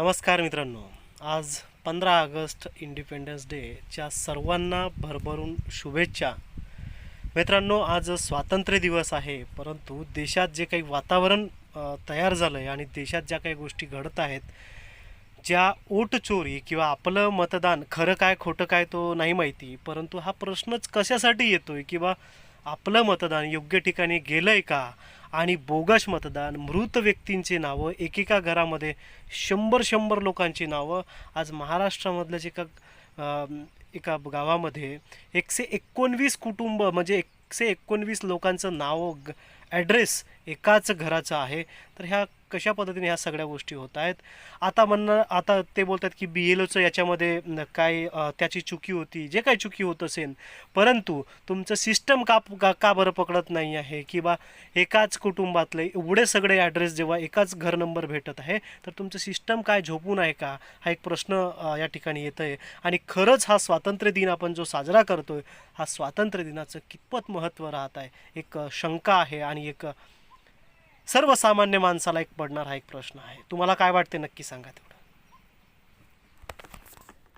नमस्कार मित्रांनो. आज 15 ऑगस्ट इंडिपेंडन्स डेच्या सर्वांना भरभरून शुभेच्छा. मित्रांनो, आज स्वातंत्र्य दिवस आहे, परंतु देशात जे काही वातावरण तयार झालं आहे आणि देशात ज्या काही गोष्टी घडत आहेत, ज्या ओटचोरी किंवा आपलं मतदान खरं काय खोटं काय तो नाही माहिती, परंतु हा प्रश्नच कशासाठी येतो आहे किंवा आपलं मतदान योग्य ठिकाणी गेलं आहे का. आणि बोगस मतदान, मृत व्यक्तींची नावं, एकेका घरामध्ये 100 लोकांची नावं. आज महाराष्ट्रामधल्याच एका गावामध्ये 119 कुटुंब म्हणजे 119 लोकांचं नाव ॲड्रेस एकाच घराचं आहे. तर ह्या कशा पद्धतीने ह्या सगळ्या गोष्टी होत आहेत. आता ते बोलतात की BLOचं याच्यामध्ये काय त्याची चुकी होती, जे काही चुकी होत असेल, परंतु तुमचं सिस्टम का बरं पकडत नाही आहे किंवा एकाच कुटुंबातले एवढे सगळे ॲड्रेस जेव्हा एकाच घर नंबर भेटत आहे, तर तुमचं सिस्टम काय झोपून आहे का, हा एक प्रश्न या ठिकाणी येतं आहे. आणि खरंच हा स्वातंत्र्य दिन आपण जो साजरा करतो आहे, हा स्वातंत्र्य दिनाचं कितपत महत्त्व राहत आहे, एक शंका आहे आणि एक सर्वसामान्य माणसाला एक पडणारा हा एक प्रश्न आहे. तुम्हाला काय वाटते नक्की सांगा तेवढं.